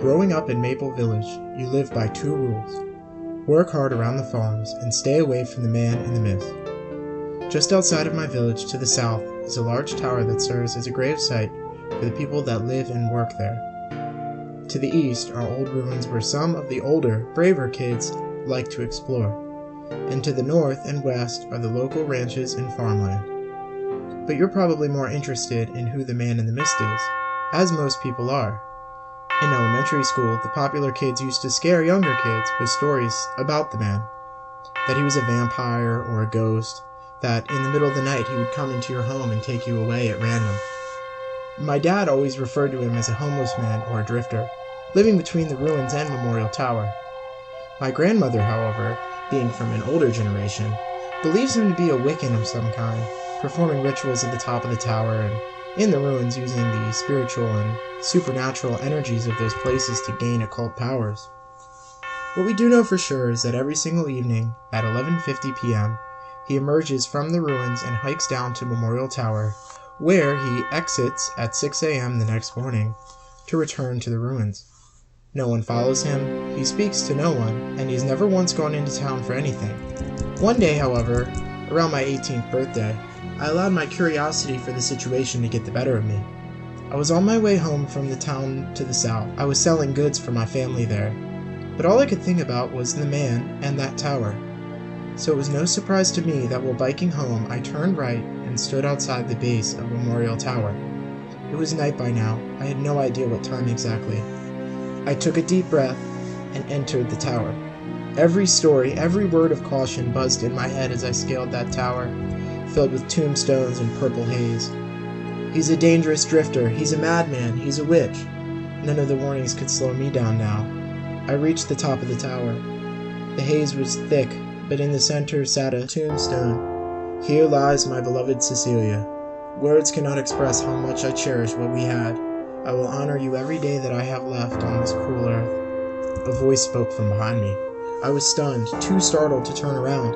Growing up in Maple Village, you live by two rules. Work hard around the farms and stay away from the man in the mist. Just outside of my village to the south is a large tower that serves as a grave site for the people that live and work there. To the east are old ruins where some of the older, braver kids like to explore. And to the north and west are the local ranches and farmland. But you're probably more interested in who the man in the mist is, as most people are. In elementary school, the popular kids used to scare younger kids with stories about the man. That he was a vampire or a ghost, that in the middle of the night he would come into your home and take you away at random. My dad always referred to him as a homeless man or a drifter, living between the ruins and Memorial Tower. My grandmother, however, being from an older generation, believes him to be a Wiccan of some kind, performing rituals at the top of the tower and in the ruins using the spiritual and supernatural energies of those places to gain occult powers. What we do know for sure is that every single evening at 11:50 p.m., he emerges from the ruins and hikes down to Memorial Tower, where he exits at 6 a.m. the next morning to return to the ruins. No one follows him, he speaks to no one, and he's never once gone into town for anything. One day, however, around my 18th birthday, I allowed my curiosity for the situation to get the better of me. I was on my way home from the town to the south. I was selling goods for my family there, but all I could think about was the man and that tower. So it was no surprise to me that while biking home, I turned right and stood outside the base of Memorial Tower. It was night by now. I had no idea what time exactly. I took a deep breath and entered the tower. Every story, every word of caution buzzed in my head as I scaled that tower, filled with tombstones and purple haze. He's a dangerous drifter, he's a madman, he's a witch. None of the warnings could slow me down now. I reached the top of the tower. The haze was thick, but in the center sat a tombstone. Here lies my beloved Cecilia. Words cannot express how much I cherish what we had. I will honor you every day that I have left on this cruel earth. A voice spoke from behind me. I was stunned, too startled to turn around.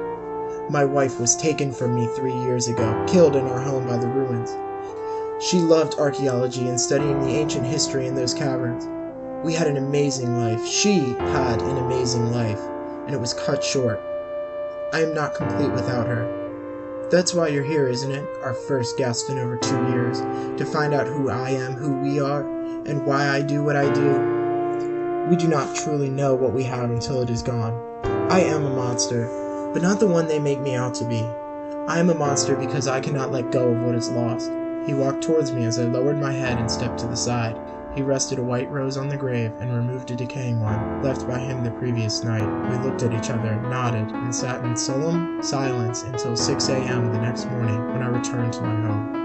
My wife was taken from me 3 years ago, killed in our home by the ruins. She loved archaeology and studying the ancient history in those caverns. We had an amazing life. She had an amazing life, and it was cut short. I am not complete without her. That's why you're here, isn't it? Our first guest in over 2 years, to find out who I am, who we are, and why I do what I do. We do not truly know what we have until it is gone. I am a monster, but not the one they make me out to be. I am a monster because I cannot let go of what is lost. He walked towards me as I lowered my head and stepped to the side. He rested a white rose on the grave and removed a decaying one, left by him the previous night. We looked at each other, nodded, and sat in solemn silence until 6 a.m. the next morning when I returned to my home.